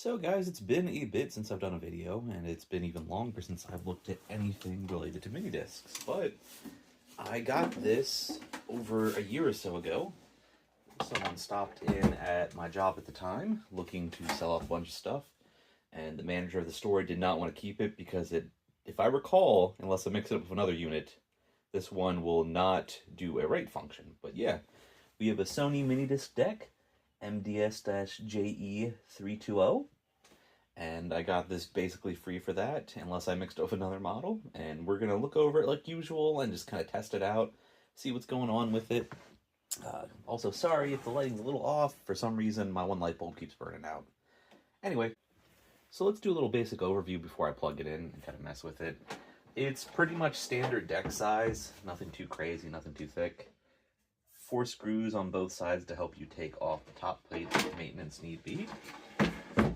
So guys, it's been a bit since I've done a video, and it's been even longer since I've looked at anything related to mini discs, but I got this over a year or so ago. Someone stopped in at my job at the time, looking to sell off a bunch of stuff, and the manager of the store did not want to keep it because if I recall, unless I mix it up with another unit, this one will not do a write function. But yeah, we have a Sony MiniDisc deck, MDS-JE320, and I got this basically free for that, unless I mixed it with another model, and we're going to look over it like usual and just kind of test it out, see what's going on with it. Also, sorry if the lighting's a little off. For some reason, my one light bulb keeps burning out. Anyway, so let's do a little basic overview before I plug it in and kind of mess with it. It's pretty much standard deck size, nothing too crazy, nothing too thick. 4 screws on both sides to help you take off the top plate if maintenance need be.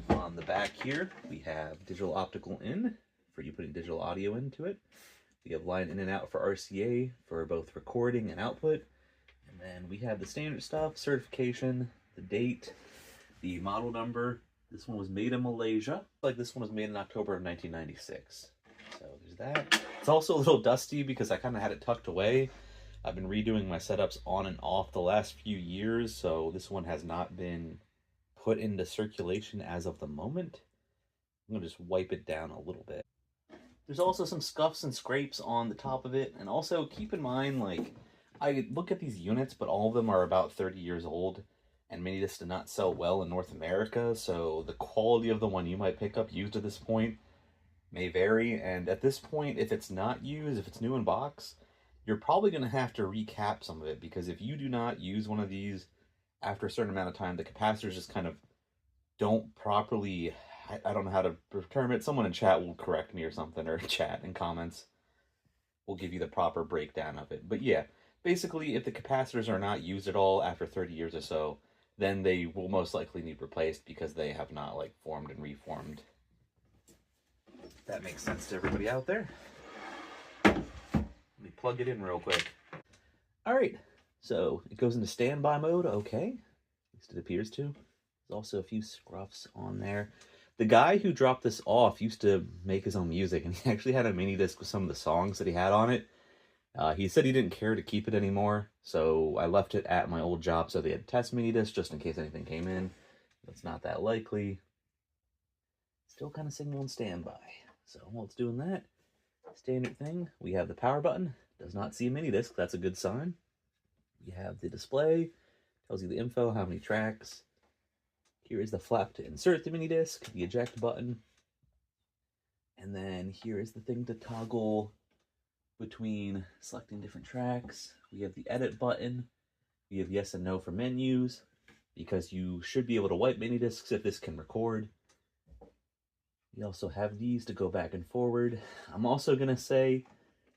On the back here, we have digital optical in for you putting digital audio into it. We have line in and out for RCA for both recording and output. And then we have the standard stuff, certification, the date, the model number. This one was made in Malaysia. Like this one was made in October of 1996. So there's that. It's also a little dusty because I kind of had it tucked away. I've been redoing my setups on and off the last few years, so this one has not been put into circulation as of the moment. I'm going to just wipe it down a little bit. There's also some scuffs and scrapes on the top of it, and also keep in mind, like, I look at these units, but all of them are about 30 years old, and MiniDisc did not sell well in North America, so the quality of the one you might pick up used at this point may vary, and at this point, if it's not used, if it's new in box, you're probably going to have to recap some of it, because if you do not use one of these after a certain amount of time, the capacitors just kind of don't properly, I don't know how to term it. Someone in chat will correct me or something, or chat in comments will give you the proper breakdown of it. But yeah, basically, if the capacitors are not used at all after 30 years or so, then they will most likely need replaced because they have not, like, formed and reformed. If that makes sense to everybody out there. Let me plug it in real quick. Alright, so it goes into standby mode, okay. At least it appears to. There's also a few scruffs on there. The guy who dropped this off used to make his own music, and he actually had a mini disc with some of the songs that he had on it. He said he didn't care to keep it anymore, so I left it at my old job so they had test mini disc just in case anything came in. It's not that likely. Still kind of sitting on standby. So while it's doing that, standard thing, we have the power button. Does not see a mini disc, that's a good sign. We have the display, tells you the info, how many tracks. Here is the flap to insert the mini disc, the eject button. And then here is the thing to toggle between selecting different tracks. We have the edit button. We have yes and no for menus, because you should be able to wipe mini discs if this can record. We also have these to go back and forward. I'm also going to say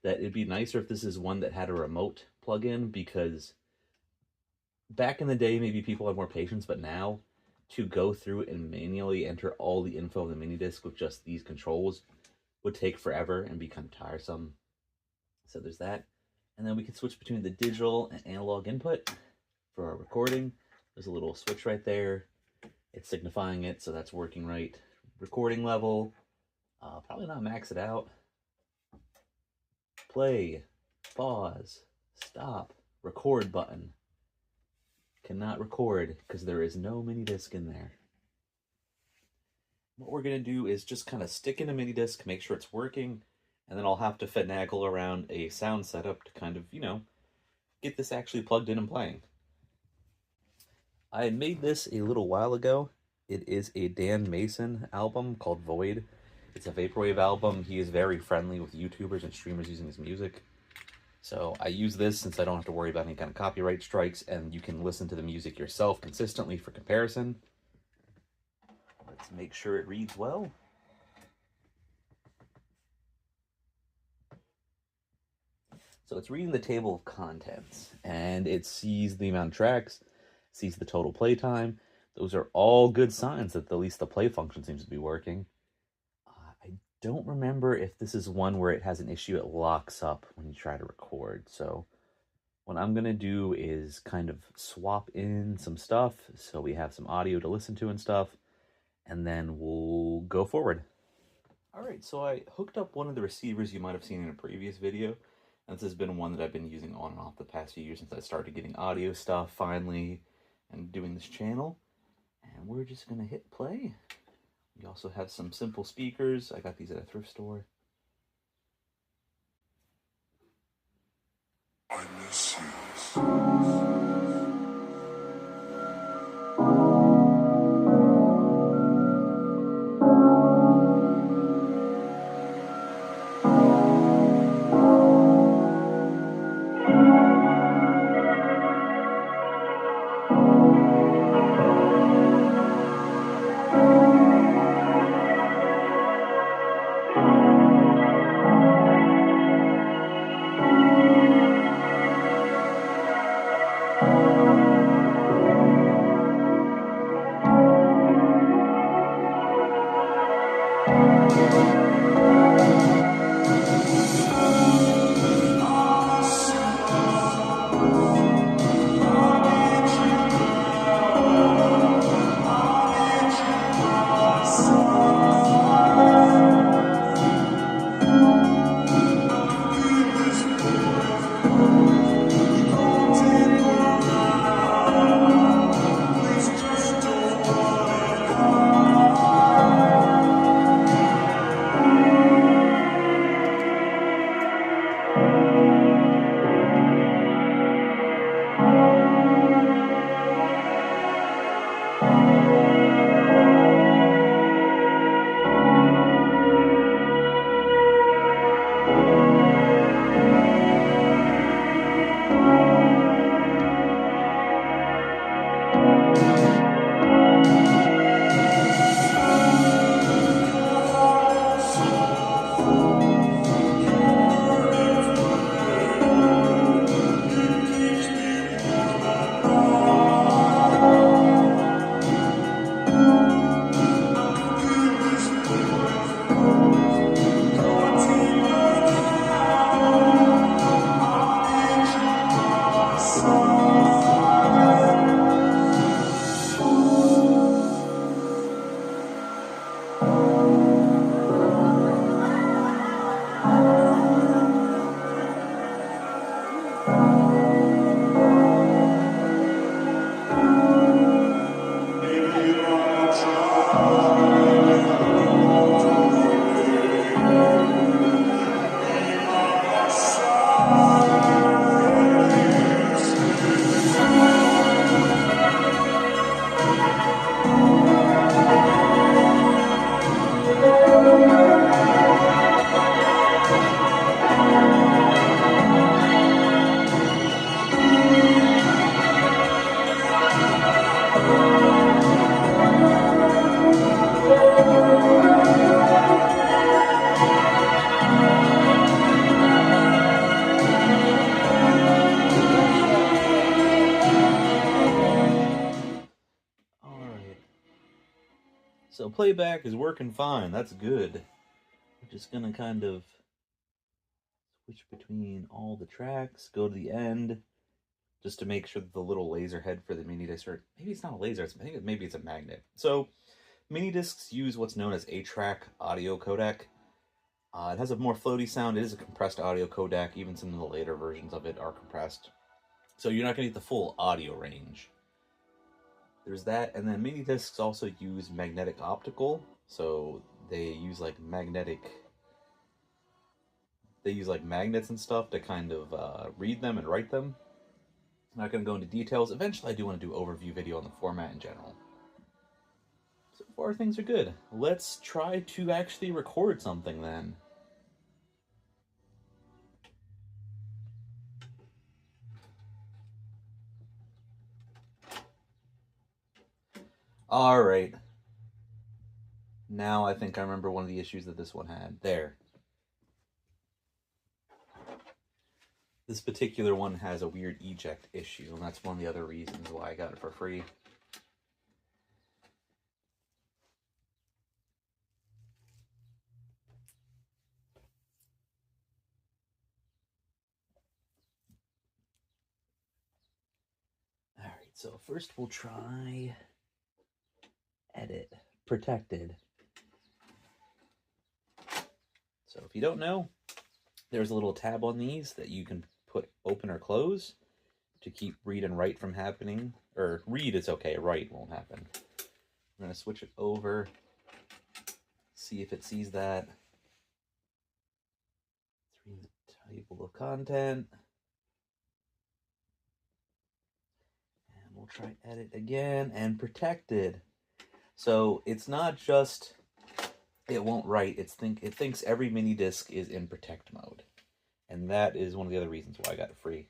that it'd be nicer if this is one that had a remote plug-in, because back in the day, maybe people had more patience, but now to go through and manually enter all the info of the mini disc with just these controls would take forever and be kind of tiresome. So there's that. And then we can switch between the digital and analog input for our recording. There's a little switch right there. It's signifying it, so that's working right. Recording level, probably not max it out. Play, pause, stop, record button. Cannot record because there is no mini disc in there. What we're going to do is just kind of stick in a mini disc, make sure it's working, and then I'll have to finagle around a sound setup to kind of, you know, get this actually plugged in and playing. I made this a little while ago. It is a Dan Mason album called Void. It's a vaporwave album. He is very friendly with YouTubers and streamers using his music. So I use this since I don't have to worry about any kind of copyright strikes, and you can listen to the music yourself consistently for comparison. Let's make sure it reads well. So it's reading the table of contents, and it sees the amount of tracks, sees the total playtime. Those are all good signs that at least the play function seems to be working. I don't remember if this is one where it has an issue, it locks up when you try to record. So what I'm going to do is kind of swap in some stuff so we have some audio to listen to and stuff. and then we'll go forward. All right, so I hooked up one of the receivers you might have seen in a previous video, and this has been one that I've been using on and off the past few years since I started getting audio stuff finally and doing this channel. And we're just gonna hit play. We also have some simple speakers. I got these at a thrift store. I miss you. So playback is working fine. That's good. We're just gonna kind of switch between all the tracks, go to the end, just to make sure that the little laser head for the mini disc, or maybe it's not a laser, I think maybe it's a magnet. So mini discs use what's known as a track audio codec. It has a more floaty sound. It is a compressed audio codec. Even some of the later versions of it are compressed. So you're not going to get the full audio range. There's that, and then mini discs also use magnetic optical. So they use like magnets and stuff to kind of read them and write them. I'm not going to go into details. Eventually I do want to do an overview video on the format in general. So far things are good. Let's try to actually record something then. Alright. Now I think I remember one of the issues that this one had. There. This particular one has a weird eject issue, and that's one of the other reasons why I got it for free. Alright, so first we'll try edit protected. So if you don't know, there's a little tab on these that you can put open or close to keep read and write from happening. Or read is okay, write won't happen. I'm going to switch it over, see if it sees that. Table of content. And we'll try edit again, and protected. So it's not just it won't write, it thinks every mini disc is in protect mode. And that is one of the other reasons why I got it free.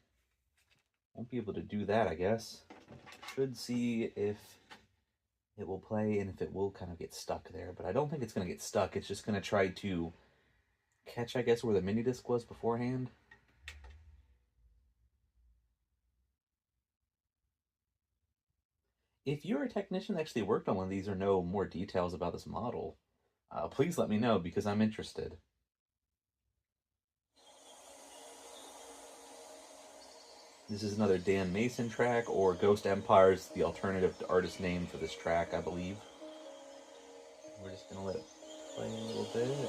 Won't be able to do that, I guess. Should see if it will play and if it will kind of get stuck there. But I don't think it's going to get stuck. It's just going to try to catch, I guess, where the mini disc was beforehand. If you're a technician that actually worked on one of these or know more details about this model, please let me know because I'm interested. This is another Dan Mason track, or Ghost Empire's the alternative artist name for this track, I believe. We're just going to let it play a little bit.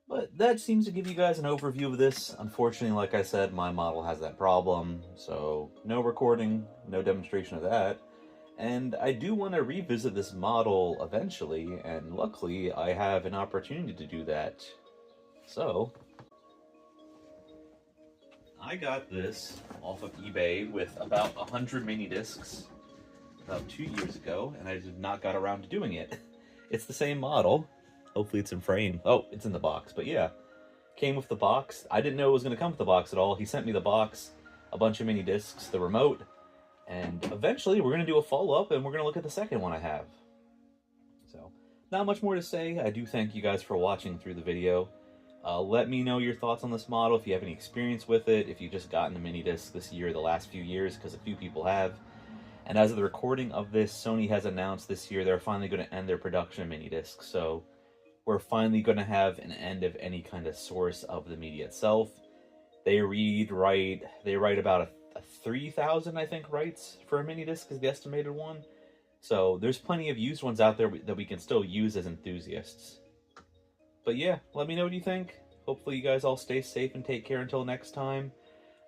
But that seems to give you guys an overview of this. Unfortunately, like I said, my model has that problem, so no recording, no demonstration of that. And I do want to revisit this model eventually, and luckily I have an opportunity to do that. So, I got this off of eBay with about 100 mini discs about 2 years ago, and I just not got around to doing it. It's the same model. Hopefully it's in frame. Oh, it's in the box, but yeah. Came with the box. I didn't know it was going to come with the box at all. He sent me the box, a bunch of mini discs, the remote, and eventually we're going to do a follow-up and we're going to look at the second one I have. So, not much more to say. I do thank you guys for watching through the video. Let me know your thoughts on this model, if you have any experience with it, if you've just gotten a mini disc this year, the last few years, because a few people have. And as of the recording of this, Sony has announced this year they're finally going to end their production of mini discs. So we're finally going to have an end of any kind of source of the media itself. They write about a 3,000, I think, writes for a mini disc is the estimated one. So there's plenty of used ones out there that we can still use as enthusiasts. But yeah, let me know what you think. Hopefully you guys all stay safe and take care until next time.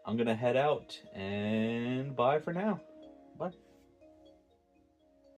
I'm going to head out, and bye for now.